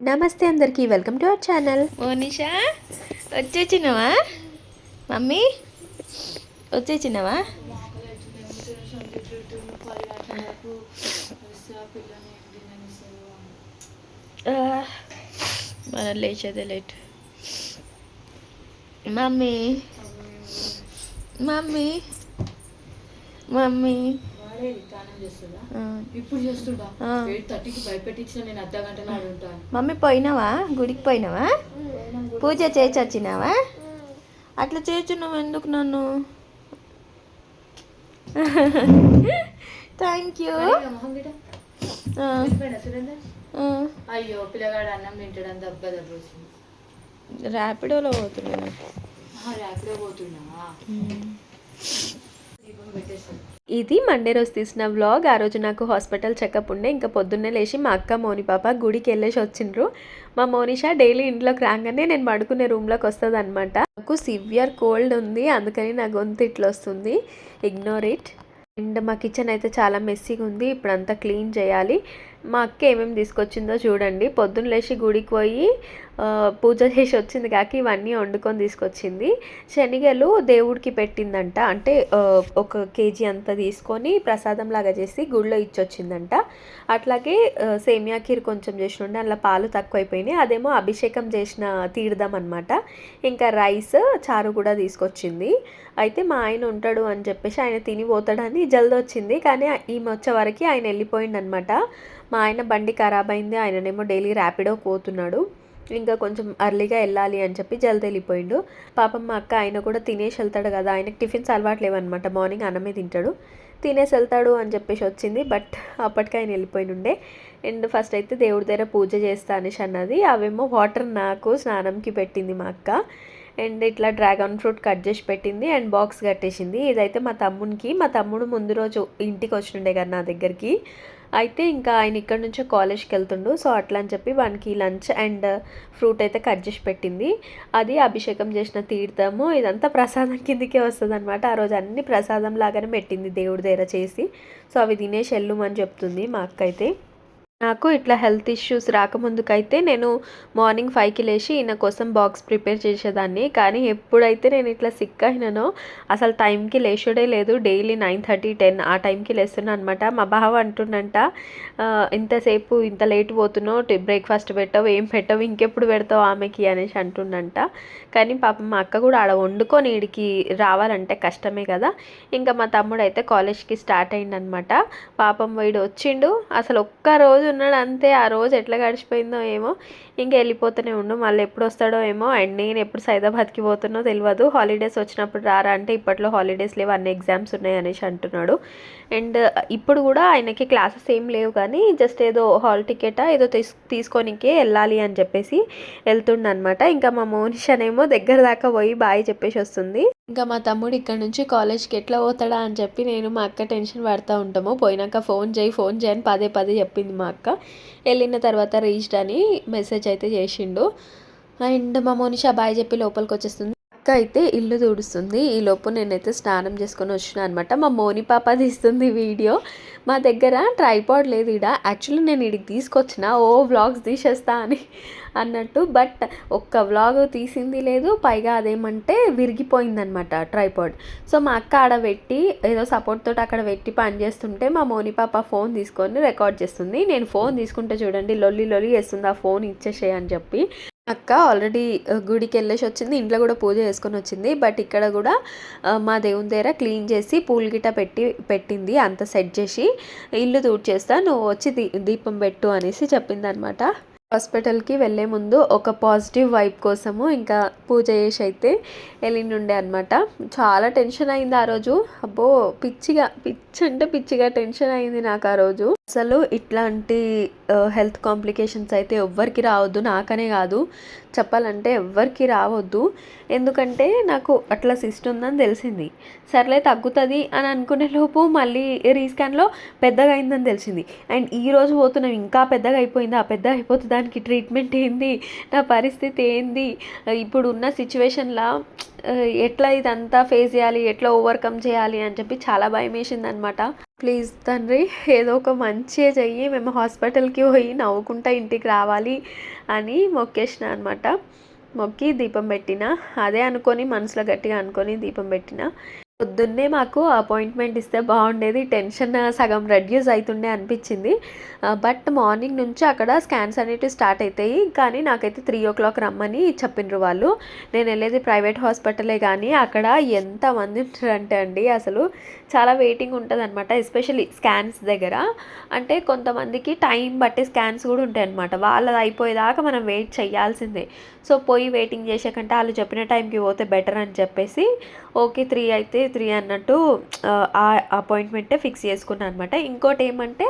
నమస్తే అందరికీ, welcome to our channel. Monisha వచ్చేసినవా? మమ్మీ వచ్చేసినవా? మన లేచేదే లేట్. మమ్మీ మమ్మీ మమ్మీ ఇప్పుడు చేస్తుంటా 8:30కి భయపెట్టించిన నేను అర్ధ గంటలో అడుగుతాను. మమ్మీ పోయినావా? గుడికి పోయినావా? పూజ చేసి వచ్చినావా? అట్లా చేస్తున్నావు ఎందుకు నన్ను? Thank you. అయ్యో పిల్లగాడు అన్నం తింటాడు దెబ్బ ర్యాపిడోలో పోతున్నా. ర్యాపిడో పోతున్నా. ఇది మండే రోజు తీసిన వ్లాగ్. ఆ రోజు నాకు హాస్పిటల్ చెకప్ ఉండే. ఇంకా పొద్దున్నే లేచి మా అక్క మోని పాప గుడికి వెళ్ళేసి వచ్చిండ్రు. మా మోనిషా డైలీ ఇంట్లోకి రాగానే నేను పడుకునే రూమ్లోకి వస్తుంది అనమాట. నాకు సివియర్ కోల్డ్ ఉంది, అందుకని నా గొంతు ఇట్లా వస్తుంది. Ignore it. అండ్ మా కిచెన్ అయితే చాలా మెస్సీగా ఉంది. ఇప్పుడు అంతా క్లీన్ చేయాలి. మా అక్క ఏమేమి తీసుకొచ్చిందో చూడండి. పొద్దున్న లేచి గుడికి పోయి పూజ చేసి వచ్చింది కాక ఇవన్నీ వండుకొని తీసుకొచ్చింది. శనగలు దేవుడికి పెట్టిందంట. అంటే 1 కేజీ అంతా తీసుకొని ప్రసాదం లాగా చేసి గుడిలో ఇచ్చొచ్చిందంట. అట్లాగే సేమియా ఖీర్ కొంచెం చేసి ఉండే, అందులో పాలు తక్కువైపోయినాయి. అదేమో అభిషేకం చేసిన తీర్థం అనమాట. ఇంకా రైస్ చారు కూడా తీసుకొచ్చింది. అయితే మా ఆయన ఉంటాడు అని చెప్పేసి ఆయన తిని పోతాడని జల్ది వచ్చింది. కానీ ఈమె వచ్చే వరకు ఆయన వెళ్ళిపోయిండనమాట. మా ఆయన బండి ఖరాబ్ అయింది. ఆయననేమో డైలీ ర్యాపిడో పోతున్నాడు. ఇంకా కొంచెం అర్లీగా వెళ్ళాలి అని చెప్పి జల్ది వెళ్ళిపోయిండు. పాపం మా అక్క ఆయన కూడా తినేసి వెళ్తాడు కదా, ఆయనకు టిఫిన్స్ అలవాటు లేవన్నమాట. మార్నింగ్ అన్నమే తింటాడు, తినేసి వెళ్తాడు అని చెప్పేసి వచ్చింది. బట్ అప్పటికి ఆయన వెళ్ళిపోయినుండే. అండ్ ఫస్ట్ అయితే దేవుడి దగ్గర పూజ చేస్తా అనేసి అన్నది. అవేమో వాటర్ నాకు స్నానంకి పెట్టింది మా అక్క. అండ్ ఇట్లా డ్రాగన్ ఫ్రూట్ కట్ చేసి పెట్టింది అండ్ బాక్స్ కట్టేసింది. ఇదైతే మా తమ్మునికి. మా తమ్ముడు ముందు రోజు ఇంటికి వచ్చిండే కదా నా దగ్గరికి. అయితే ఇంకా ఆయన ఇక్కడ నుంచో కాలేజ్కి వెళ్తుండు. సో అట్లా అని చెప్పి వానికి లంచ్ అండ్ ఫ్రూట్ అయితే కట్ చేసి పెట్టింది. అది అభిషేకం చేసిన తీర్థము. ఇదంతా ప్రసాదం కిందకే వస్తుంది అనమాట. ఆ రోజు అన్ని ప్రసాదం లాగానే పెట్టింది దేవుడి దగ్గర చేసి. సో అవి తినేసి వెళ్ళమని చెప్తుంది మా అక్క అయితే. నాకు ఇట్లా హెల్త్ ఇష్యూస్ రాకముందుకైతే నేను మార్నింగ్ 5కి లేచి ఈయన కోసం బాక్స్ ప్రిపేర్ చేసేదాన్ని. కానీ ఎప్పుడైతే నేను ఇట్లా సిక్ అయినానో అసలు టైంకి లేచుడే లేదు. డైలీ 9:30, 10 ఆ టైంకి లేస్తున్నా అనమాట. మా బావ అంటుండంట, ఇంతసేపు ఇంత లేట్ పోతున్నావు, బ్రేక్ఫాస్ట్ పెట్టవు, ఏం పెట్టవు, ఇంకెప్పుడు పెడతావు ఆమెకి అనేసి అంటుండంట. కానీ పాపం మా అక్క కూడా ఆడ వండుకొని ఈడికి రావాలంటే కష్టమే కదా. ఇంకా మా తమ్ముడు అయితే కాలేజ్కి స్టార్ట్ అయిందనమాట. పాపం వీడు వచ్చిండు, అసలు ఒక్కరోజు ఉన్నాడు అంతే. ఆ రోజు ఎట్లా గడిచిపోయిందో ఏమో. ఇంకా వెళ్ళిపోతూనే ఉండు, మళ్ళీ ఎప్పుడు వస్తాడో ఏమో. అండ్ నేను ఎప్పుడు సైదాబాద్కి పోతున్నో తెలియదు. హాలిడేస్ వచ్చినప్పుడు రారా అంటే ఇప్పట్లో హాలిడేస్ లేవు, అన్ని ఎగ్జామ్స్ ఉన్నాయి అనేసి అంటున్నాడు. అండ్ ఇప్పుడు కూడా ఆయనకి క్లాసెస్ ఏం లేవు, కానీ జస్ట్ ఏదో హాల్ టికెటా ఏదో తీసుకోనికే వెళ్ళాలి అని చెప్పేసి వెళ్తుండనమాట. ఇంకా మా మోనిషనేమో దగ్గర దాకా పోయి బాయ్ చెప్పేసి వస్తుంది. ఇంకా మా తమ్ముడు ఇక్కడ నుంచి కాలేజ్కి ఎట్లా పోతాడా అని చెప్పి నేను మా అక్క టెన్షన్ పడుతూ ఉంటాము. పోయినాక ఫోన్ చేయి అని పదే చెప్పింది మా అక్క. వెళ్ళిన తర్వాత రీచ్డ్ అని మెసేజ్ అయితే చేసిండు. అండ్ మా మోనిషా బాయ్ చెప్పి లోపలికి వచ్చేస్తుంది. అక్క అయితే ఇల్లు తుడుస్తుంది. ఈ లోపు నేనైతే స్నానం చేసుకొని వచ్చిన అనమాట. మా మోని పాప తీస్తుంది వీడియో. మా దగ్గర ట్రైపాడ్ లేదు ఈడ. యాక్చువల్లీ నేను ఈడికి తీసుకొచ్చిన వ్లాగ్స్ తీసేస్తా అని అన్నట్టు. బట్ ఒక్క వ్లాగ్ తీసింది లేదు. పైగా అదేమంటే విరిగిపోయిందనమాట ట్రైపాడ్. సో మా అక్క ఆడ పెట్టి ఏదో సపోర్ట్ తోటి అక్కడ పెట్టి పని చేస్తుంటే మా మోని పాప ఫోన్ తీసుకొని రికార్డ్ చేస్తుంది. నేను ఫోన్ తీసుకుంటే చూడండి లొల్లి చేస్తుంది, ఆ ఫోన్ ఇచ్చేసేయి అని చెప్పి. అక్క ఆల్రెడీ గుడికి వెళ్ళేసి వచ్చింది, ఇంట్లో కూడా పూజ చేసుకొని వచ్చింది. బట్ ఇక్కడ కూడా మా దేవుని దగ్గర క్లీన్ చేసి పూలు గిట్ట పెట్టింది. అంత సెట్ చేసి ఇల్లు తూడ్చేస్తా, నువ్వు వచ్చి దీపం పెట్టు అనేసి చెప్పింది అనమాట. హాస్పిటల్కి వెళ్ళే ముందు ఒక పాజిటివ్ వైబ్ కోసము ఇంకా పూజ చేసి అయితే వెళ్ళిండే అనమాట. చాలా టెన్షన్ అయింది ఆ రోజు. అబ్బో పిచ్చిగా టెన్షన్ అయింది నాకు ఆ రోజు. అసలు ఇట్లాంటి హెల్త్ కాంప్లికేషన్స్ అయితే ఎవ్వరికి రావద్దు, నాకనే కాదు చెప్పాలంటే ఎవ్వరికి రావద్దు. ఎందుకంటే నాకు అట్లా సిస్ట్ ఉందని తెలిసింది. సర్లే తగ్గుతుంది అని అనుకునే లోపు మళ్ళీ రీస్కాన్లో పెద్దగా అయిందని తెలిసింది. అండ్ ఈరోజు పోతున్నాం ఇంకా పెద్దగా అయిపోయింది. ఆ పెద్దగా అయిపోతే దానికి ట్రీట్మెంట్ ఏంది, నా పరిస్థితి ఏంది, ఇప్పుడు ఉన్న సిచ్యువేషన్లో ఎట్లా ఇదంతా ఫేస్ చేయాలి, ఎట్లా ఓవర్కమ్ చేయాలి అని చెప్పి చాలా భయం వేసిందనమాట. ప్లీజ్ తండ్రి ఏదో ఒక మంచిగా చెయ్యి, మేము హాస్పిటల్కి పోయి నవ్వుకుంటా ఇంటికి రావాలి అని మొక్కేసిన అనమాట. మొక్కి దీపం పెట్టిన, అదే అనుకొని మనసులో గట్టిగా అనుకొని దీపం పెట్టిన. పొద్దున్నే మాకు అపాయింట్మెంట్ ఇస్తే బాగుండేది, టెన్షన్ సగం రెడ్యూస్ అవుతుండే అనిపించింది. బట్ మార్నింగ్ నుంచి అక్కడ స్కాన్స్ అనేటివి స్టార్ట్ అవుతాయి, కానీ నాకైతే 3 o'clock రమ్మని చెప్పిండ్రు వాళ్ళు. నేను వెళ్ళేది ప్రైవేట్ హాస్పిటలే, కానీ అక్కడ ఎంతమంది ఉంటారంటే అండి అసలు చాలా వెయిటింగ్ ఉంటుంది అనమాట. ఎస్పెషల్లీ స్కాన్స్ దగ్గర అంటే కొంతమందికి టైం బట్టి స్కాన్స్ కూడా ఉంటాయి అనమాట. వాళ్ళది అయిపోయేదాకా మనం వెయిట్ చేయాల్సిందే. సో పోయి వెయిటింగ్ చేసే కంటే వాళ్ళు చెప్పిన టైంకి పోతే బెటర్ అని చెప్పేసి ఓకే 3 అయితే 3 అన్నట్టు ఆ అపాయింట్మెంటే ఫిక్స్ చేసుకున్నాను అనమాట. ఇంకోటి ఏమంటే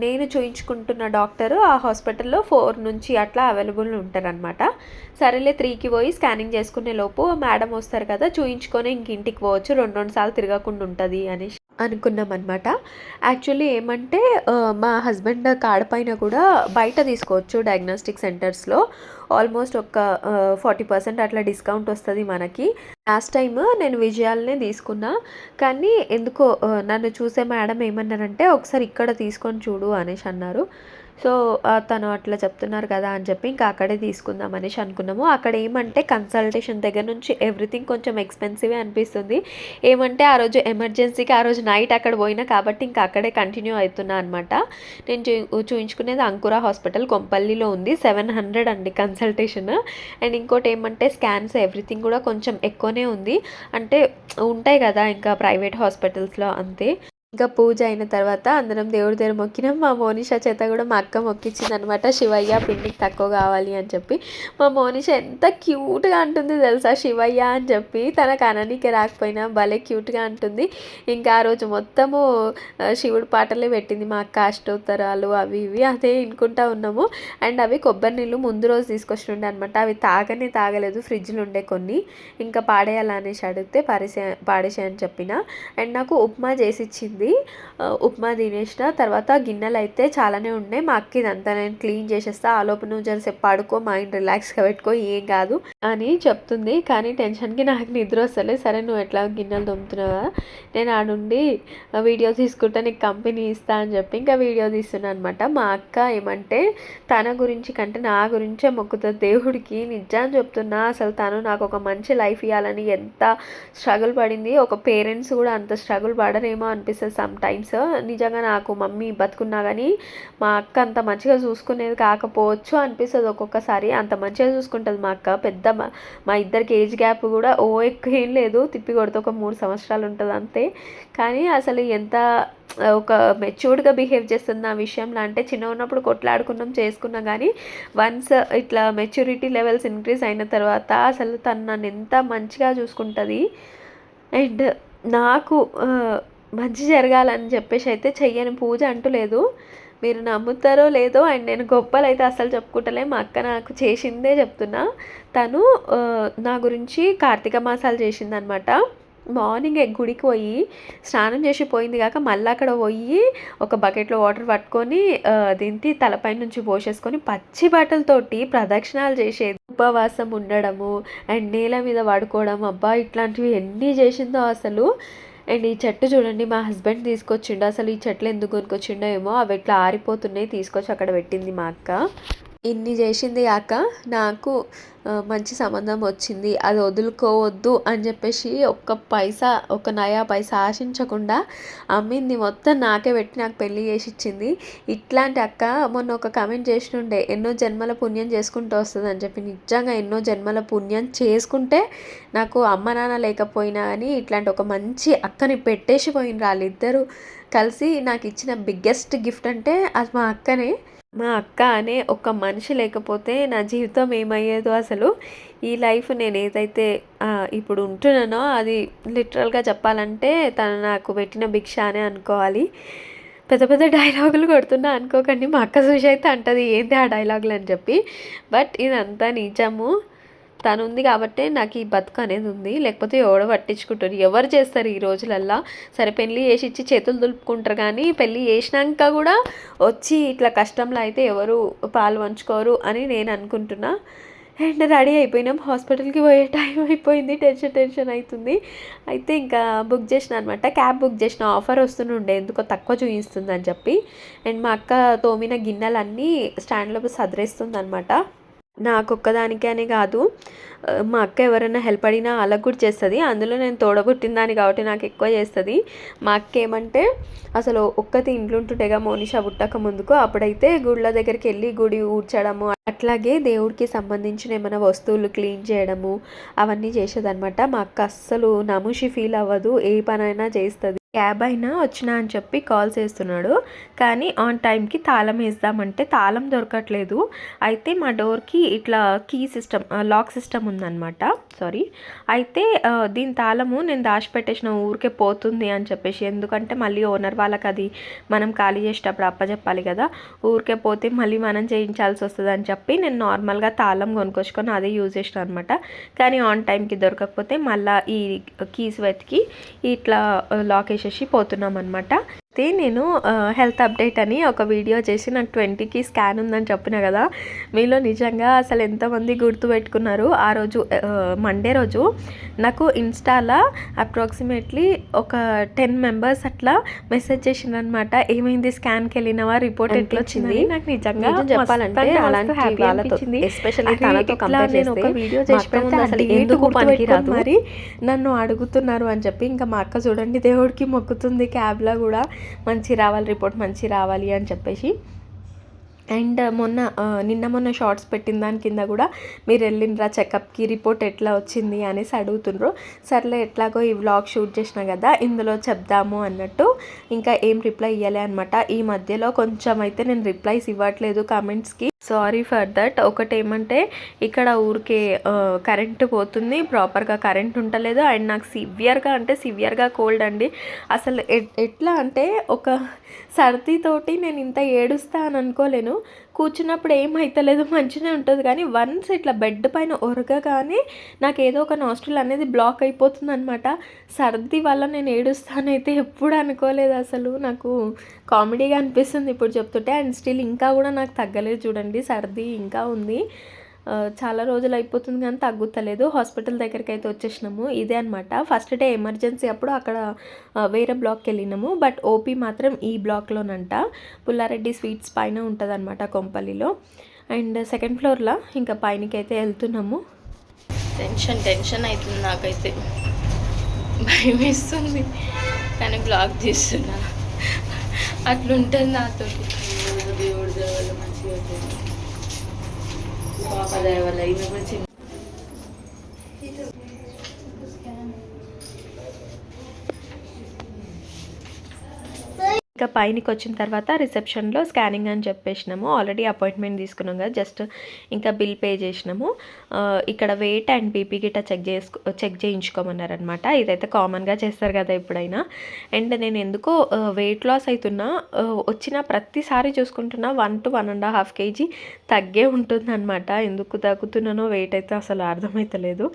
నేను చూయించుకుంటున్న డాక్టరు ఆ హాస్పిటల్లో 4 నుంచి అట్లా అవైలబుల్ ఉంటారనమాట. సరేలే 3కి పోయి స్కానింగ్ చేసుకునే లోపు మేడం వస్తారు కదా, చూయించుకొని ఇంక ఇంటికి పోవచ్చు, 2 సార్లు తిరగకుండా ఉంటుంది అని అనుకున్నాం అనమాట. యాక్చువల్లీ ఏమంటే మా హస్బెండ్ కార్డ్ పైన కూడా బయట తీసుకోవచ్చు డయాగ్నోస్టిక్ సెంటర్స్లో. ఆల్మోస్ట్ ఒక 40% అట్లా డిస్కౌంట్ వస్తుంది మనకి. లాస్ట్ టైం నేను విజయాలనే తీసుకున్నా, కానీ ఎందుకో నన్ను చూసే మేడం ఏమన్నారంటే ఒకసారి ఇక్కడ తీసుకొని చూడు అనేసి అన్నారు. సో తను అట్లా చెప్తున్నారు కదా అని చెప్పి ఇంకా అక్కడే తీసుకుందాం అనేసి అనుకున్నాము. అక్కడ ఏమంటే కన్సల్టేషన్ దగ్గర నుంచి ఎవ్రీథింగ్ కొంచెం ఎక్స్పెన్సివే అనిపిస్తుంది. ఏమంటే ఆ రోజు ఎమర్జెన్సీకి ఆ రోజు నైట్ అక్కడ పోయినా కాబట్టి ఇంకా అక్కడే కంటిన్యూ అవుతున్నా అనమాట. నేను చూయించుకునేది అంకురా హాస్పిటల్ కొంపల్లిలో ఉంది. 700 అండి కన్సల్టేషన్. అండ్ ఇంకోటి ఏమంటే స్కాన్స్ ఎవ్రీథింగ్ కూడా కొంచెం ఎక్కువనే ఉంది, అంటే ఉంటాయి కదా ఇంకా ప్రైవేట్ హాస్పిటల్స్లో అంతే. ఇంకా పూజ అయిన తర్వాత అందరం దేవుడి దగ్గర మొక్కినాం. మా మోనిషా చేత కూడా మా అక్క మొక్కించింది అనమాట, శివయ్య పిండికి తక్కువ కావాలి అని చెప్పి. మా మోనిషా ఎంత క్యూట్గా అంటుంది తెలుసా శివయ్య అని చెప్పి, తనకు అననీకే రాకపోయినా భలే క్యూట్గా అంటుంది. ఇంకా ఆ రోజు మొత్తము శివుడు పాటలే పెట్టింది మా అక్క, అష్టోత్తరాలు అవి ఇవి అదే వినుకుంటా ఉన్నాము. అండ్ అవి కొబ్బరి నీళ్ళు ముందు రోజు తీసుకొచ్చిండే అనమాట, అవి తాగలేదు, ఫ్రిడ్జ్లో ఉండే కొన్ని, ఇంకా పాడేయాలనేసి అడిగితే పాడేసే అని చెప్పిన. అండ్ నాకు ఉప్మా చేసి ఇచ్చింది. ఉప్మా తినేసిన తర్వాత గిన్నెలు అయితే చాలానే ఉన్నాయి. మా అక్క ఇదంతా నేను క్లీన్ చేసేస్తా, ఆ లోపు నువ్వు జరసేపు పడుకో, మైండ్ రిలాక్స్గా పెట్టుకో, ఏం కాదు అని చెప్తుంది. కానీ టెన్షన్కి నాకు నిద్ర వస్తలేదు. సరే నువ్వు ఎట్లా గిన్నెలు తోముతున్నావా, నేను ఆడుండి వీడియో తీసుకుంటా, నీకు కంపెనీ ఇస్తా అని చెప్పి ఇంకా వీడియో తీస్తున్నాను అనమాట. మా అక్క ఏమంటే తన గురించి కంటే నా గురించే మొక్కుతుంది దేవుడికి. నిజాన్ని చెప్తున్నా, అసలు తను నాకు ఒక మంచి లైఫ్ ఇవ్వాలని ఎంత స్ట్రగుల్ పడింది. ఒక పేరెంట్స్ కూడా అంత స్ట్రగుల్ పడరేమో అనిపిస్తుంది సమ్ టైమ్స్. నిజంగా నాకు మమ్మీ బతుకున్నా కానీ మా అక్క అంత మంచిగా చూసుకునేది కాకపోవచ్చు అనిపిస్తుంది ఒక్కొక్కసారి. అంత మంచిగా చూసుకుంటుంది మా అక్క. పెద్ద మా ఇద్దరికి ఏజ్ గ్యాప్ కూడా ఎక్కువ ఏం లేదు, తిప్పి కొడితే ఒక 3 సంవత్సరాలు ఉంటుంది అంతే. కానీ అసలు ఎంత ఒక మెచ్యూర్డ్గా బిహేవ్ చేస్తుంది నా విషయంలో అంటే, చిన్న ఉన్నప్పుడు కొట్లాడుకున్నాం చేసుకున్నాం, కానీ వన్స్ ఇట్లా మెచ్యూరిటీ లెవెల్స్ ఇంక్రీజ్ అయిన తర్వాత అసలు తను నన్ను ఎంత మంచిగా చూసుకుంటుంది. అండ్ నాకు మంచి జరగాలని చెప్పేసి అయితే చెయ్యని పూజ అంటూ లేదు, మీరు నమ్ముతారో లేదో. అండ్ నేను గొప్పలు అయితే అస్సలు చెప్పుకుంటలే, మా అక్క నాకు చేసిందే చెప్తున్నా. తను నా గురించి కార్తీక మాసాలు చేసిందనమాట. మార్నింగ్ గుడికి పోయి స్నానం చేసి పోయింది కాక మళ్ళీ అక్కడ పోయి ఒక బకెట్లో వాటర్ పట్టుకొని దింటి తలపై నుంచి పోసేసుకొని పచ్చి బట్టలతోటి ప్రదక్షిణాలు చేసేది, ఉపవాసం ఉండడము అండ్ నేల మీద పడుకోవడం, అబ్బా ఇట్లాంటివి ఎన్ని చేసిందో అసలు. అండ్ ఈ చెట్టు చూడండి మా హస్బెండ్ తీసుకొచ్చిండు, అసలు ఈ చెట్లు ఎందుకు కొనుక్కొచ్చిండో ఏమో, అవి ఎట్లా ఆరిపోతున్నాయి, తీసుకొచ్చి అక్కడ పెట్టింది మా అక్క. ఇన్ని చేసింది కాక నాకు మంచి సంబంధం వచ్చింది, అది వదులుకోవద్దు అని చెప్పేసి ఒక్క పైసా, ఒక నయా పైసా ఆశించకుండా అమ్మింది మొత్తం నాకే పెట్టి నాకు పెళ్ళి చేసి ఇచ్చింది. ఇట్లాంటి అక్క మొన్న ఒక కామెంట్ చేసినుండే, ఎన్నో జన్మల పుణ్యం చేసుకుంటూ వస్తుంది అని చెప్పి. నిజంగా ఎన్నో జన్మల పుణ్యం చేసుకుంటే నాకు అమ్మ నాన్న లేకపోయినా కానీ ఇట్లాంటి ఒక మంచి అక్కని పెట్టేసి పోయిన వాళ్ళిద్దరూ కలిసి నాకు ఇచ్చిన బిగ్గెస్ట్ గిఫ్ట్ అంటే అది మా అక్కనే. మా అక్క అనే ఒక మనిషి లేకపోతే నా జీవితం ఏమయ్యేదో అసలు. ఈ లైఫ్ నేను ఏదైతే ఇప్పుడు ఉంటున్నానో అది లిటరల్గా చెప్పాలంటే తను నాకు పెట్టిన భిక్ష అనే అనుకోవాలి. పెద్ద పెద్ద డైలాగులు కొడుతున్నా అనుకోకండి, మా అక్క చూసి అయితే అంటది ఏంటి ఆ డైలాగులు అని చెప్పి. బట్ ఇదంతా నిజము, తను ఉంది కాబట్టే నాకు ఈ బతుకు అనేది ఉంది, లేకపోతే ఎవడో పట్టించుకుంటారు, ఎవరు చేస్తారు ఈ రోజులల్లా. సరే పెళ్ళి చేసి ఇచ్చి చేతులు దులుపుకుంటారు, కానీ పెళ్ళి చేసినాక కూడా వచ్చి ఇట్లా కష్టంలో అయితే ఎవరు పాలు పంచుకోరు అని నేను అనుకుంటున్నా. అండ్ రెడీ అయిపోయినాం. హాస్పిటల్కి పోయే టైం అయిపోయింది. టెన్షన్ అవుతుంది. అయితే ఇంకా బుక్ చేసిన అనమాట. క్యాబ్ బుక్ చేసిన, ఆఫర్ వస్తుండే ఎందుకో తక్కువ చూపిస్తుంది అని చెప్పి. అండ్ మా అక్క తోమిన గిన్నెలన్నీ స్టాండ్లో సదిరేస్తుంది అనమాట. నాకొక్కదానికే అని కాదు, మా అక్క ఎవరైనా హెల్ప్ అడిగినా వాళ్ళకు కూడా చేస్తుంది. అందులో నేను తోడబుట్టిన దాన్ని కాబట్టి నాకు ఎక్కువ చేస్తుంది. మా అక్క ఏమంటే అసలు ఒక్కతి ఇంట్లో ఉంటుండేగా మోనిషా పుట్టక ముందుకు, అప్పుడైతే గుళ్ళ దగ్గరికి వెళ్ళి గుడి ఊడ్చడము, అట్లాగే దేవుడికి సంబంధించిన ఏమైనా వస్తువులు క్లీన్ చేయడము అవన్నీ చేసేదనమాట. మా అక్క అస్సలు నముషి ఫీల్ అవ్వదు, ఏ పనైనా చేస్తుంది. క్యాబ్ అయినా వచ్చినా అని చెప్పి కాల్ చేస్తున్నాడు, కానీ ఆన్ టైంకి తాళం వేద్దామంటే తాళం దొరకట్లేదు. అయితే మా డోర్కి ఇట్లా కీ సిస్టమ్, లాక్ సిస్టమ్ ఉందన్నమాట. అయితే దీని తాళము నేను దాచిపెట్టేసిన ఊరికే పోతుంది అని చెప్పేసి, ఎందుకంటే మళ్ళీ ఓనర్ వాళ్ళకి అది మనం ఖాళీ చేసేటప్పుడు అప్పచెప్పాలి కదా, ఊరికే పోతే మళ్ళీ మనం చేయించాల్సి వస్తుంది అని చెప్పి నేను నార్మల్గా తాళం కొనుక్కొచ్చుకొని అదే యూజ్ చేసిన అనమాట. కానీ ఆన్ టైంకి దొరకకపోతే మళ్ళీ ఈ కీస్ వెతికి ఇట్లా లాక్ వేసేసి పోతున్నాం అనమాట. అయితే నేను హెల్త్ అప్డేట్ అని ఒక వీడియో చేసి నాకు 20కి స్కాన్ ఉందని చెప్పిన కదా, మీలో నిజంగా అసలు ఎంతమంది గుర్తుపెట్టుకున్నారు. ఆ రోజు మండే రోజు నాకు ఇన్స్టాలో అప్రాక్సిమేట్లీ ఒక 10 మెంబర్స్ అట్లా మెసేజ్ చేసిండ్రు అనమాట. ఏమైంది, స్కాన్కి వెళ్ళినవా, రిపోర్ట్ ఎట్లా వచ్చింది. నాకు నిజంగా చెప్పాలంటే అలాంటి హ్యాపీ అనిపించింది. ఎస్పెషల్లీ తనతో కంపేర్ చేస్తే ఒక వీడియో చేసి పెడితే అసలు ఎందుకు పనికిరాదు మరి నన్ను అడుగుతున్నారు అని చెప్పి. ఇంకా మా అక్క చూడండి దేవుడికి మొక్కుతుంది క్యాబ్లో కూడా మంచి రావాలి, రిపోర్ట్ మంచి రావాలి అని చెప్పేసి. అండ్ నిన్న మొన్న షార్ట్స్ పెట్టిన దాని కింద కూడా మీరు వెళ్ళినరా చెకప్కి, రిపోర్ట్ ఎట్లా వచ్చింది అనేసి అడుగుతుండ్రు. సర్లే ఎట్లాగో ఈ వ్లాగ్ షూట్ చేసిన కదా ఇందులో చెప్దాము అన్నట్టు ఇంకా ఏం రిప్లై ఇవ్వలే అనమాట. ఈ మధ్యలో కొంచెం అయితే నేను రిప్లైస్ ఇవ్వట్లేదు కామెంట్స్కి, సారీ ఫర్ దట్. ఒకటేమంటే ఇక్కడ ఊరికే కరెంటు పోతుంది, ప్రాపర్గా కరెంట్ ఉండలేదు. అండ్ నాకు సివియర్గా కోల్డ్ అండి. అసలు ఎట్లా అంటే ఒక సర్దితోటి నేను ఇంత ఏడుస్తా అని అనుకోలేను. కూర్చున్నప్పుడు ఏమైతలేదు, మంచిగా ఉంటుంది, కానీ వన్స్ ఇట్లా బెడ్ పైన ఒరగగానే నాకు ఏదో ఒక నాస్ట్రిల్ అనేది బ్లాక్ అయిపోతుంది అనమాట. సర్ది వల్ల నేను ఏడుస్తానైతే ఎప్పుడు అనుకోలేదు. అసలు నాకు కామెడీగా అనిపిస్తుంది ఇప్పుడు చెప్తుంటే. అండ్ స్టిల్ ఇంకా కూడా నాకు తగ్గలేదు చూడండి, సర్ది ఇంకా ఉంది. చాలా రోజులు అయిపోతుంది కానీ తగ్గుతలేదు. హాస్పిటల్ దగ్గరికి అయితే వచ్చేసినాము. ఇదే అనమాట ఫస్ట్ డే ఎమర్జెన్సీ అప్పుడు అక్కడ వేరే బ్లాక్కి వెళ్ళినాము. బట్ ఓపీ మాత్రం ఈ బ్లాక్లోనంట, పుల్లారెడ్డి స్వీట్స్ పైన ఉంటుంది అనమాట కొంపల్లిలో. అండ్ సెకండ్ ఫ్లోర్లో ఇంకా పైనకి అయితే వెళ్తున్నాము. టెన్షన్ అవుతుంది, నాకైతే భయం వేస్తుంది, కానీ బ్లాగ్ తీస్తున్నా. అట్లుంటుంది నాతో. దేవుడు దేవాళ్ళు మంచిగా పాప దేవాళ్ళ ఇది మంచి. ఇంకా పైనకి వచ్చిన తర్వాత రిసెప్షన్లో స్కానింగ్ అని చెప్పేసినాము. ఆల్రెడీ అపాయింట్మెంట్ తీసుకున్నాం కదా, జస్ట్ ఇంకా బిల్ పే చేసినాము. ఇక్కడ వెయిట్ అండ్ బీపీ గిట్ట చెక్ చేయించుకోమన్నారనమాట. ఇదైతే కామన్గా చేస్తారు కదా ఎప్పుడైనా. అండ్ నేను ఎందుకో వెయిట్ లాస్ అవుతున్నా, వచ్చిన ప్రతిసారి చూసుకుంటున్నా 1 to 1.5 kg తగ్గే ఉంటుందన్నమాట. ఎందుకు తగ్గుతున్నానో వెయిట్ అయితే అసలు అర్థమవుతలేదు.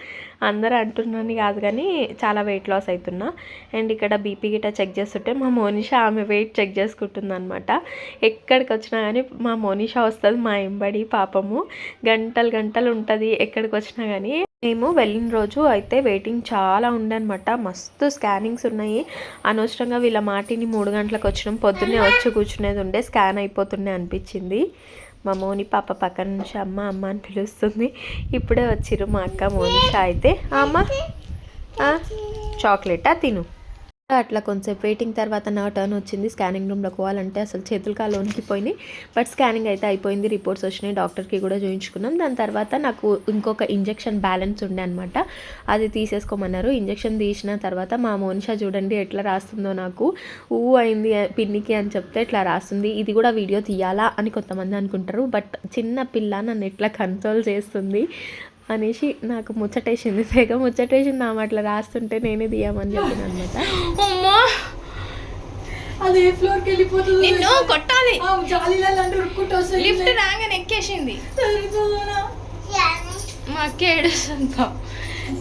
అందరూ అంటున్నాను కాదు కానీ చాలా వెయిట్ లాస్ అవుతున్నా. అండ్ ఇక్కడ బీపీ గిట్ట చెక్ చేస్తుంటే మా మోనిషా ఆమె వెయిట్ చెక్ చేసుకుంటుంది అనమాట. ఎక్కడికి వచ్చినా కానీ మా మోనిషా వస్తుంది మా ఎంబడి, పాపము గంటలు ఉంటుంది ఎక్కడికి వచ్చినా కానీ. మేము వెళ్ళిన రోజు అయితే వెయిటింగ్ చాలా ఉండే అనమాట, మస్తు స్కానింగ్స్ ఉన్నాయి. అనవసరంగా వీళ్ళ మాటిని 3 గంటలకు వచ్చినాం. పొద్దున్నే వచ్చి కూర్చునేది ఉండే, స్కాన్ అయిపోతుండే అనిపించింది. మా మోని పాప పక్కన నుంచి అమ్మ అని పిలుస్తుంది. ఇప్పుడే వచ్చిర్రు మా అక్క మోనిషా అయితే. అమ్మ చాక్లెటా తిను. అట్లా కొంచెంసేపు వెయిటింగ్ తర్వాత నా టర్న్ వచ్చింది. స్కానింగ్ రూమ్లోకి పోవాలంటే అసలు చేతులు కాళ్ళు వణికిపోయినాయి. బట్ స్కానింగ్ అయితే అయిపోయింది, రిపోర్ట్స్ వచ్చినాయి, డాక్టర్కి కూడా చూయించుకున్నాం. దాని తర్వాత నాకు ఇంకొక ఇంజెక్షన్ బ్యాలెన్స్ ఉండే అనమాట, అది తీసేసుకోమన్నారు. ఇంజెక్షన్ తీసిన తర్వాత మా మోనిషా చూడండి ఎట్లా రాస్తుందో, నాకు అయింది పిన్నికి అని చెప్తే ఇట్లా రాస్తుంది. ఇది కూడా వీడియో తీయాలా అని కొంతమంది అనుకుంటారు, బట్ చిన్న పిల్ల నన్ను ఎట్లా కంట్రోల్ చేస్తుంది అనేసి నాకు ముచ్చటేసింది, తెగ ముచ్చటేసింది. ఆమె అట్లా రాస్తుంటే నేనే తీయమని చెప్పిన అనమాట. అది ఏ ఫ్లోర్కి వెళ్ళిపోతుంది, నిన్ను కొట్టాలి. లిఫ్ట్ రాగానే ఎక్కేసింది మా అక్క ఏడుస్తుందా,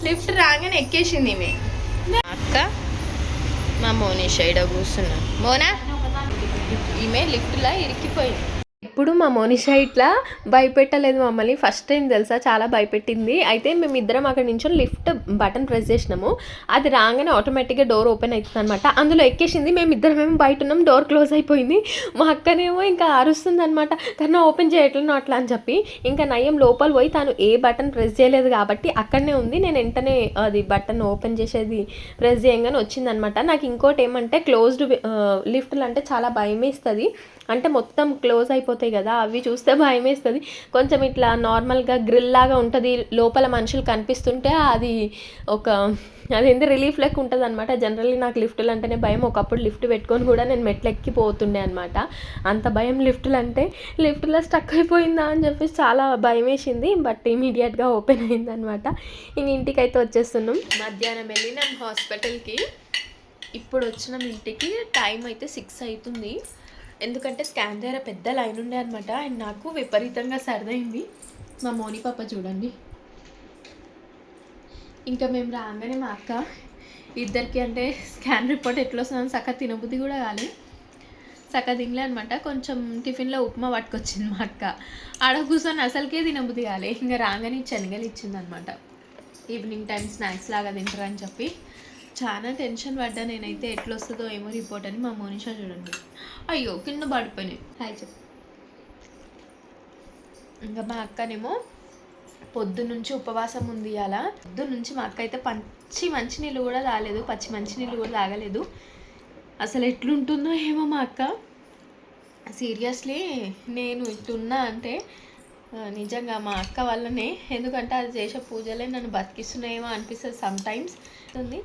లిఫ్ట్ రాగానే ఎక్కేసింది ఈమె. అక్క మా మోనిషా ఈడ కూర్చున్నా. మోనా ఈమె లిఫ్ట్లో ఇరికిపోయింది. ఎప్పుడు మా మోనిషా ఇట్లా భయపెట్టలేదు మమ్మల్ని. ఫస్ట్ టైం తెలుసా చాలా భయపెట్టింది. అయితే మేమిద్దరం అక్కడ నుంచి లిఫ్ట్ బటన్ ప్రెస్ చేసినాము. అది రాగానే ఆటోమేటిక్గా డోర్ ఓపెన్ అవుతుంది అనమాట. అందులో ఎక్కేసింది. మేమిద్దరమేమో బయట ఉన్నాం. డోర్ క్లోజ్ అయిపోయింది. మా అక్కనేమో ఇంకా అరుస్తుంది అనమాట, తను ఓపెన్ చేయట్లేదు అట్లా అని చెప్పి. ఇంకా నయ్యం లోపల పోయి తను ఏ బటన్ ప్రెస్ చేయలేదు కాబట్టి అక్కడనే ఉంది. నేను వెంటనే అది బటన్ ఓపెన్ చేసేది ప్రెస్ చేయగానే వచ్చిందనమాట. నాకు ఇంకోటి ఏమంటే క్లోజ్డ్ లిఫ్ట్లు అంటే చాలా భయం వేస్తుంది. అంటే మొత్తం క్లోజ్ అయిపోతాయి కదా, అవి చూస్తే భయం వేస్తుంది. కొంచెం ఇట్లా నార్మల్గా గ్రిల్ లాగా ఉంటుంది, లోపల మనుషులు కనిపిస్తుంటే అది ఒక అదేంటి రిలీఫ్ లెక్క ఉంటుంది అనమాట. జనరల్లీ నాకు లిఫ్ట్లు అంటేనే భయం. ఒకప్పుడు లిఫ్ట్ పెట్టుకొని కూడా నేను మెట్లు ఎక్కిపోతుండే అనమాట. అంత భయం లిఫ్ట్లు అంటే. లిఫ్ట్లో స్టక్ అయిపోయిందా అని చెప్పేసి చాలా భయం వేసింది. బట్ ఇమీడియట్గా ఓపెన్ అయింది అనమాట. ఇంక ఇంటికి అయితే వచ్చేస్తున్నాం. మధ్యాహ్నం వెళ్ళినాం హాస్పిటల్కి. ఇప్పుడు వచ్చినాం ఇంటికి. టైం అయితే 6 అవుతుంది. ఎందుకంటే స్కాన్ దగ్గర పెద్ద లైన్ ఉండే అనమాట. అండ్ నాకు విపరీతంగా సరదైంది. మా మోని పాప చూడండి. ఇంకా మేము రాగానే మా అక్క ఇద్దరికి అంటే స్కాన్ రిపోర్ట్ ఎట్లా వస్తుందని సక్క తినబుద్ధి కూడా కాలేదు. సక్క తినలే అనమాట. కొంచెం టిఫిన్లో ఉప్మా పట్టుకొచ్చింది మా అక్క. ఆడ కూర్చొని అసలుకే తినబుద్ధి కాలే. ఇంకా రాగానే శనగలు ఇచ్చిందనమాట. ఈవినింగ్ టైం స్నాక్స్ లాగా తింటారని చెప్పి. చాలా టెన్షన్ పడ్డా నేనైతే, ఎట్లా వస్తుందో ఏమో రిపోర్ట్ అని. మా మోనిషా చూడండి, అయ్యో కింద పడిపోయినాయి. హాయ్ చెప్పు. ఇంకా మా అక్కనేమో పొద్దున్నుంచి ఉపవాసం ఉంది. అలా పొద్దున్నుంచి మా అక్క అయితే మంచినీళ్ళు కూడా తాగలేదు. పచ్చి మంచినీళ్ళు కూడా తాగలేదు. అసలు ఎట్లుంటుందో ఏమో మా అక్క. సీరియస్లీ నేను ఇట్టున్నా అంటే నిజంగా మా అక్క వల్లనే. ఎందుకంటే అది చేసే పూజలే నన్ను బతికిస్తున్నాయేమో అనిపిస్తుంది సమ్ టైమ్స్. ఉంది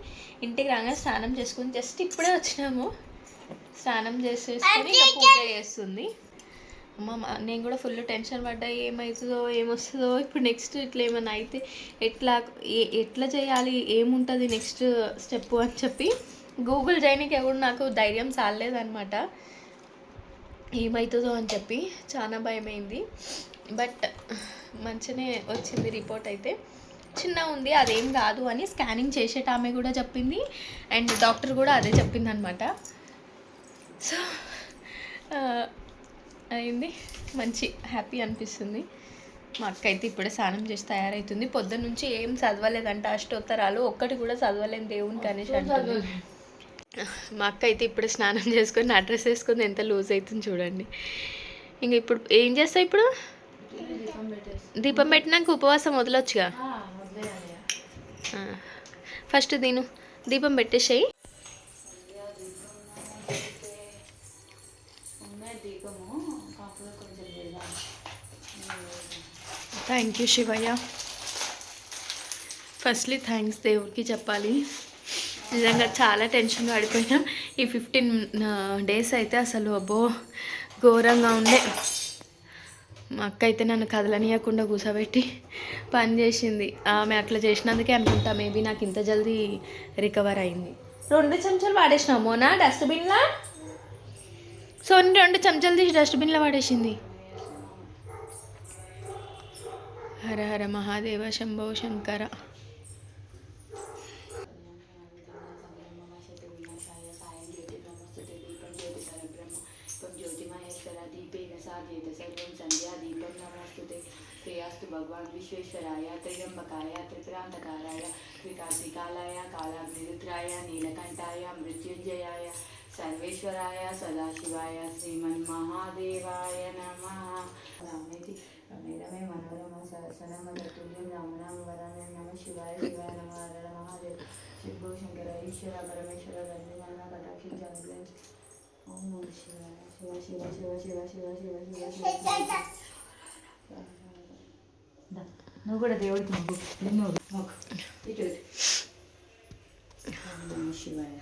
ఇంటికి రాగానే స్నానం చేసుకుని జస్ట్ ఇప్పుడే వచ్చినాము. స్నానం చేసేసుకొని ఇంకా పూజ చేస్తుంది. అమ్మ నేను కూడా ఫుల్ టెన్షన్ పడ్డా, ఏమవుతుందో ఏమొస్తుందో ఇప్పుడు నెక్స్ట్ ఇట్లా ఏమైనా అయితే ఎట్లా చేయాలి, ఏముంటుంది నెక్స్ట్ స్టెప్ అని చెప్పి గూగుల్ చేయడానికి ఎవరు నాకు ధైర్యం చాలేదన్నమాట. ఏమవుతుందో అని చెప్పి చాలా భయమైంది. బట్ మంచిగానే వచ్చింది రిపోర్ట్ అయితే. చిన్న ఉంది, అదేం కాదు అని స్కానింగ్ చేసేట ఆమె కూడా చెప్పింది. అండ్ డాక్టర్ కూడా అదే చెప్పింది అనమాట. సో అయింది, మంచి హ్యాపీ అనిపిస్తుంది. మా అక్క అయితే ఇప్పుడే స్నానం చేసి తయారవుతుంది. పొద్దున్న నుంచి ఏం చదవలేదంట, అష్టోత్తరాలు ఒక్కటి కూడా చదవలేని దేవునికి అనేసి అంటుంది. మా అక్క అయితే ఇప్పుడు స్నానం చేసుకొని నా డ్రెస్ వేసుకొని ఎంత లూజ్ అవుతుంది చూడండి. ఇంక ఇప్పుడు ఏం చేస్తా? ఇప్పుడు దీపం పెట్టినాక ఉపవాసం వదలొచ్చుగా. ఫస్ట్ దీపం పెట్టేసేయి. Thank you Shivayya. Firstly thanks దేవుడికి చెప్పాలి. నిజంగా చాలా టెన్షన్ పడిపోయినాం. ఈ 15 days అయితే అసలు అబ్బో ఘోరంగా ఉండే. మా అక్క అయితే నన్ను కదలనీయకుండా కూర్చోబెట్టి పని చేసింది. ఆమె అట్లా చేసినందుకే అనుకుంటా మేబీ నాకు ఇంత జల్దీ రికవర్ అయింది. 2 చెంచాలు వాడేసినావు మోనా డస్ట్బిన్లా. సోని 2 చెంచాలు తీసి డస్ట్బిన్లో వాడేసింది. హర హర మహాదేవ శంభో శంకర. भगवान विश्वेश्वराय त्र्यंबकाय त्रिप्रांतकाराय त्रिकार्तिकालाय कालाग्निरुद्राय नीलकंठाय मृत्युंजयाय सर्वेश्वराय सदाशिवाय श्रीमन्महादेवाय नमः. रामेति रमे रमे मनोरमा सहस्रनामतुल्यं रामनाम वरानने नमः शिवाय शिवाय नमः. हर महादेव शिवो शंकर ईश्वर परमेश्वर वंदना कटाक्षी जंगल. ओम शिवाय शिव शिव शिव शिव शिव शिव शिव. నువ్వు కూడా దేవుడికి మొగ్గు. ఇటు శివాయ.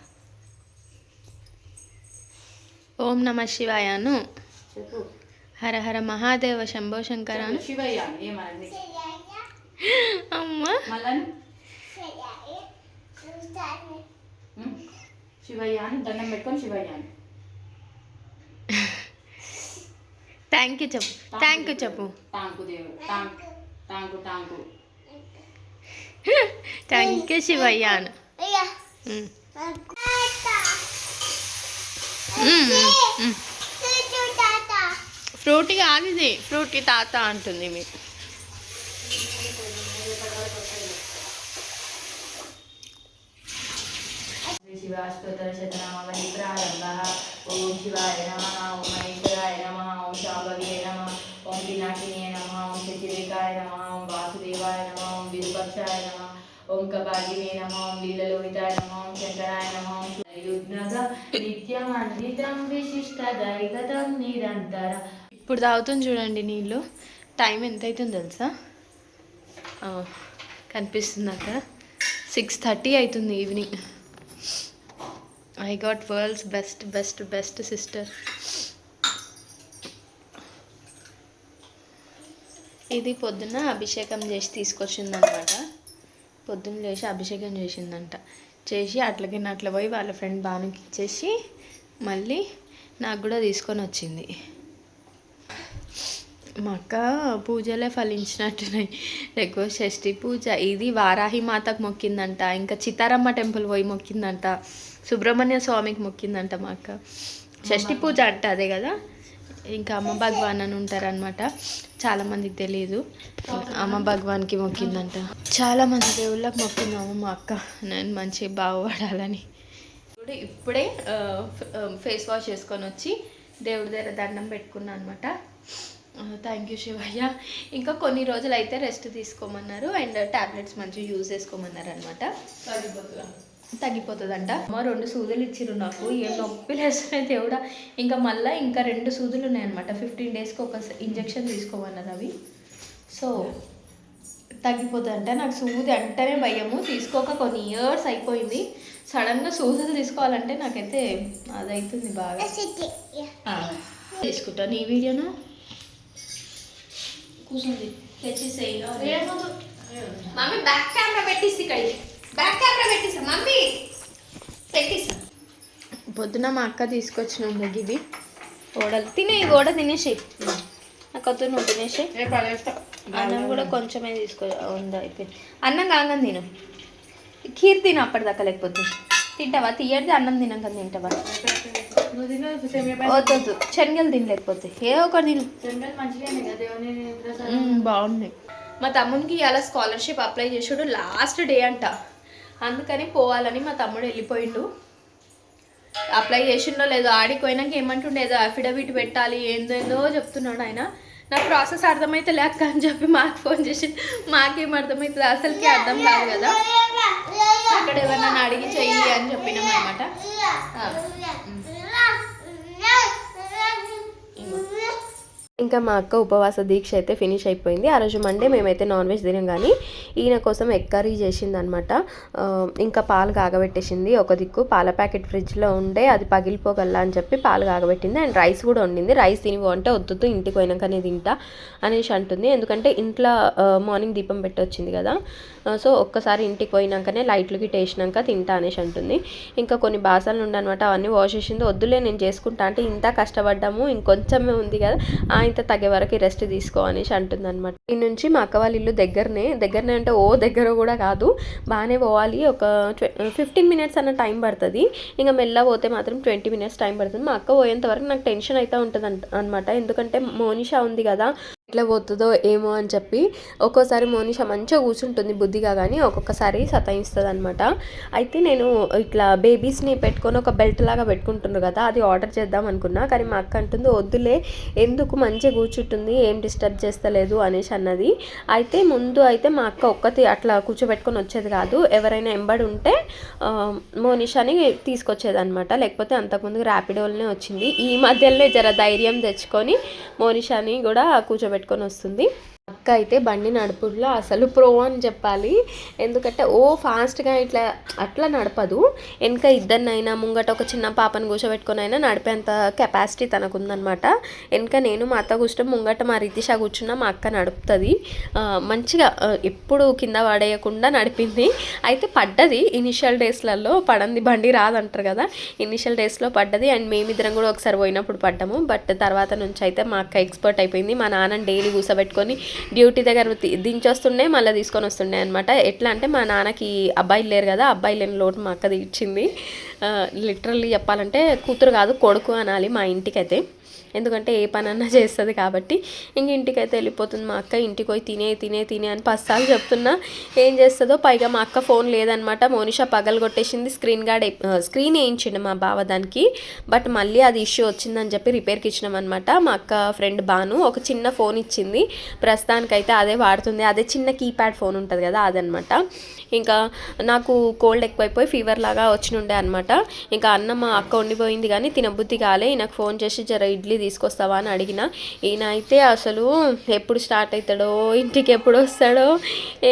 ఓం నమ శివాయను చెప్పు. హర హర మహాదేవ శంభో శంకరాను. శివయ్య ఏమనండి అమ్మ. శివయ్య అని దండం పెట్టుకొని శివయ్య అని. థ్యాంక్ యూ చెప్పు. థ్యాంక్ యూ చెప్పు. టాంకు దేవుడు thank you thank you thank you. Thank you శివయ్యాను. ఫ్రూటీ కాదు ఇది, ఫ్రూటీ తాత అంటుంది మీకు. శివాష్టోత్తర శతనామావళి ప్రారంభ. ఓం శివాయ నమః, ఓం మహేశ్వరాయ నమః, ఓం శాంభవే నమః, ఓం పినాకినే నమః, ఓం శశిరేఖాయ నమః, ఓం వాసుదేవాయ నమః, ఓం విరూపాక్షాయ నమః, ఓం కపాలినే నమః, ఓం లీలలోహితాయ నమః, ఓం శంకరాయ నమః, ఓం యుగ్నగ నిత్యమండితం విశిష్ట దైవతం నిరంతర. ఇప్పుడు తాగుతుంది చూడండి నీళ్ళు. టైం ఎంత అవుతుందో తెలుసా? కనిపిస్తుంది అక్కడ 6:30 అవుతుంది evening. I got world's best best best sister. ఇది పొద్దున్న అభిషేకం చేసి తీసుకొచ్చిందనమాట. పొద్దున్న లేచి అభిషేకం చేసిందంట. చేసి అట్లకి అట్లా పోయి వాళ్ళ ఫ్రెండ్ బానుకి ఇచ్చేసి మళ్ళీ నాకు కూడా తీసుకొని వచ్చింది. మా అక్క పూజలే ఫలించినట్టున్నాయి. ఎక్కువ షష్ఠి పూజ, ఇది వారాహి మాతకు మొక్కిందంట, ఇంకా చిత్తారమ్మ టెంపుల్ పోయి మొక్కిందంట, సుబ్రహ్మణ్య స్వామికి మొక్కిందంట మా అక్క. షష్ఠి పూజ అంటే అదే కదా. ఇంకా అమ్మ భగవాన్ అని ఉంటారనమాట, చాలామందికి తెలియదు. అమ్మ భగవాన్కి మొక్కిందంట. చాలామంది దేవుళ్ళకి మొక్కిందాము మా అక్క, నేను మంచి బాగుపడాలని. ఇప్పుడే ఫేస్ వాష్ చేసుకొని వచ్చి దేవుడి దగ్గర దండం పెట్టుకున్నాను అనమాట. Thank you Shivayya. ఇంకా కొన్ని రోజులు అయితే రెస్ట్ తీసుకోమన్నారు అండ్ టాబ్లెట్స్ మంచిగా యూజ్ చేసుకోమన్నారు అనమాట. తగ్గిపోతుందంట. అమ్మ 2 సూదులు ఇచ్చిర్రు నాకు, ఏం నొప్పి లేస్తున్నాయి దేవుడా. ఇంకా మళ్ళీ ఇంకా 2 సూదులు ఉన్నాయన్నమాట. 15 డేస్కి ఒక ఇంజెక్షన్ తీసుకోమన్నారు అవి. సో తగ్గిపోతుందంట. నాకు సూది అంటేనే భయము, తీసుకోక కొన్ని ఇయర్స్ అయిపోయింది. సడన్గా సూదులు తీసుకోవాలంటే నాకైతే అది అవుతుంది బాగా. తీసుకుంటాను ఈ వీడియోను. కూర్చుంది తెచ్చేసేయి. మమ్మీ బ్యాక్ కెమెరా పెట్టిస్తే ఇక్కడికి, బ్యాక్ కెమెరా పెట్టిస్తా మమ్మీ, పెట్టిస్తా. పొద్దున మా అక్క తీసుకొచ్చిన ఇవి ఓడలు తినే, ఓడ తినేసి నాకు వద్దు, నువ్వు తినేసి. అన్నం కూడా కొంచెమే తీసుకో, ఉంది అయిపోయింది. అన్నం కాగానే తిను, ఖీర్ తిను అప్పటిదాకా, లేకపోతే తింటావా? తీయడిది అన్నం తినాక తింటావా? వద్దు, శనగలు తినలేకపోతే ఏదో ఒకటి తిను. బాగున్నాయి. మా తమ్మునికి ఇవాళ స్కాలర్షిప్ అప్లై చేసాడు, లాస్ట్ డే అంట. అందుకని పోవాలని మా తమ్ముడు వెళ్ళిపోయిండు. అప్లై చేసిండో లేదో, ఆడికి పోయినాక ఏమంటుండే ఏదో అఫిడవిట్ పెట్టాలి ఏందో చెప్తున్నాడు ఆయన. నాకు ప్రాసెస్ అర్థమైతే లేక అని చెప్పి మాకు ఫోన్ చేసి, మాకేం అర్థమవుతుంది అసలుకి అర్థం కాదు కదా, అక్కడ ఎవరన్నా అడిగి చెయ్యి అని చెప్పినాం అనమాట. ఇంకా మా అక్క ఉపవాస దీక్ష అయితే ఫినిష్ అయిపోయింది. ఆ రోజు మండే మేమైతే నాన్ వెజ్ తినాం, కానీ ఈయన కోసం ఎగ్ కర్రీ చేసింది అనమాట. ఇంకా పాలు కాగబెట్టేసింది. ఒక దిక్కు పాల ప్యాకెట్ ఫ్రిడ్జ్లో ఉండే, అది పగిలిపోగల అని చెప్పి పాలు కాగబెట్టింది. అండ్ రైస్ కూడా వండింది. రైస్ తిని అంటే వద్దుతూ ఇంటికి పోయినాకనే తింటా అనేసి అంటుంది. ఎందుకంటే ఇంట్లో మార్నింగ్ దీపం పెట్టొచ్చింది కదా, సో ఒక్కసారి ఇంటికి పోయినాకనే లైట్లకి టేసినాక తింటా అనేసి అంటుంది. ఇంకా కొన్ని బాసనలు ఉండనమాట, అవన్నీ వాష్ చేసింది. వద్దులే నేను చేసుకుంటా అంటే, ఇంత కష్టపడ్డాము ఇంకొంచెమే ఉంది కదా, ఇంత తగ్గే వరకు రెస్ట్ తీసుకో అనేసి అంటుంది అనమాట. ఈ నుంచి మా అక్క వాళ్ళ ఇల్లు దగ్గరనే అంటే దగ్గర కూడా కాదు, బాగానే పోవాలి. ఒక 15 మినిట్స్ అన్న టైం పడుతుంది. ఇంకా మెల్ల పోతే మాత్రం 20 మినిట్స్ టైం పడుతుంది. మా అక్క పోయేంత వరకు నాకు టెన్షన్ అయితే ఉంటుంది అనమాట. ఎందుకంటే మోనిషా ఉంది కదా, ఎట్లా పోతుందో ఏమో అని చెప్పి. ఒక్కోసారి మోనిషా మంచిగా కూర్చుంటుంది బుద్ధిగా, కానీ ఒక్కొక్కసారి సతాయిస్తుంది అనమాట. అయితే నేను ఇట్లా బేబీస్ని పెట్టుకొని ఒక బెల్ట్ లాగా పెట్టుకుంటున్నారు కదా, అది ఆర్డర్ చేద్దాం అనుకున్నా. కానీ మా అక్క అంటుంది వద్దులే, ఎందుకు మంచిగా కూర్చుంటుంది, ఏం డిస్టర్బ్ చేస్తలేదు అనేసి అన్నది. అయితే ముందు అయితే మా అక్క ఒక్కటి అట్లా కూర్చోబెట్టుకొని వచ్చేది కాదు, ఎవరైనా ఎంబడి ఉంటే మోనిషాని తీసుకొచ్చేది అనమాట. లేకపోతే అంతకుముందు ర్యాపిడోల్నే వచ్చింది. ఈ మధ్యలోనే జర ధైర్యం తెచ్చుకొని మోనిషాని కూడా కూర్చోబెట్టుకొని వస్తుంది. అక్క అయితే బండి నడుపుడులో అసలు ప్రో అని చెప్పాలి. ఎందుకంటే ఫాస్ట్గా ఇట్లా అట్లా నడపదు, వెనక ఇద్దరినైనా ముంగట ఒక చిన్న పాపను కూర్చోబెట్టుకొని అయినా నడిపేంత కెపాసిటీ తనకు ఉందనమాట. వెనక నేను మా అత్త కూర్చుంటే ముంగట మా రితిషా కూర్చున్నా మా అక్క నడుపుతుంది మంచిగా, ఎప్పుడు కింద పడేయకుండా నడిపింది. అయితే పడ్డది ఇనిషియల్ డేస్లలో, పడంది బండి రాదంటారు కదా, ఇనిషియల్ డేస్లో పడ్డది. అండ్ మేమిద్దరం కూడా ఒకసారి పోయినప్పుడు పడ్డాము. బట్ తర్వాత నుంచి అయితే మా అక్క ఎక్స్పర్ట్ అయిపోయింది. మా నాన్నని డైలీ కూర్చోబెట్టుకొని డ్యూటీ దగ్గర దించొస్తుండే, మళ్ళీ తీసుకొని వస్తుండే అనమాట. ఎట్లా అంటే మా నాన్నకి అబ్బాయిలు లేరు కదా, అబ్బాయి లేని లోటు మా అక్క తీర్చింది. లిటరల్లీ చెప్పాలంటే కూతురు కాదు కొడుకు అనాలి మా ఇంటికైతే. ఎందుకంటే ఏ పనన్నా చేస్తుంది కాబట్టి. ఇంక ఇంటికైతే వెళ్ళిపోతుంది మా అక్క. ఇంటికి పోయి తినే అని 10 సార్లు చెప్తున్నా ఏం చేస్తుందో. పైగా మా అక్క ఫోన్ లేదనమాట. మోనిషా పగలగొట్టేసింది. స్క్రీన్ వేయించిండు మా బావ దానికి. బట్ మళ్ళీ అది ఇష్యూ వచ్చిందని చెప్పి రిపేర్కి ఇచ్చినామన్నమాట. మా అక్క ఫ్రెండ్ బాను ఒక చిన్న ఫోన్ ఇచ్చింది. ప్రస్తుతానికైతే అదే వాడుతుంది. అదే చిన్న కీప్యాడ్ ఫోన్ ఉంటుంది కదా అదనమాట. ఇంకా నాకు కోల్డ్ ఎక్కువైపోయి ఫీవర్ లాగా వచ్చినుండే అనమాట. ఇంకా అన్నం మా అక్క వండిపోయింది కానీ తినబుద్ధి కాలే. నాకు ఫోన్ చేసి జర ఇడ్లీ తీసుకొస్తావా అని అడిగిన. ఈయన అయితే అసలు ఎప్పుడు స్టార్ట్ అవుతాడో, ఇంటికి ఎప్పుడు వస్తాడో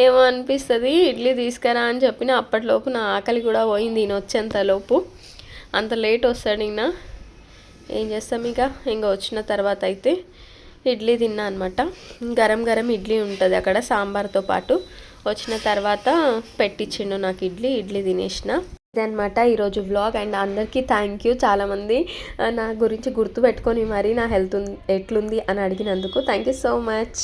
ఏమో అనిపిస్తుంది. ఇడ్లీ తీసుకురా అని చెప్పిన. అప్పటిలోపు నా ఆకలి కూడా పోయింది ఈయన వచ్చేంతలోపు. అంత లేట్ వస్తాడు ఈయన. ఏం చేస్తాం ఇక. ఇంకా వచ్చిన తర్వాత అయితే ఇడ్లీ తిన్నా అనమాట. గరం ఇడ్లీ ఉంటుంది అక్కడ సాంబార్తో పాటు. వచ్చిన తర్వాత పెట్టించిండు నాకు ఇడ్లీ తినేసిన. ఇదనమాట ఈరోజు వ్లాగ్. అండ్ అందరికీ థ్యాంక్ యూ. చాలామంది నా గురించి గుర్తుపెట్టుకొని మరి నా హెల్త్ ఎట్లుంది అని అడిగినందుకు థ్యాంక్ యూ సో మచ్.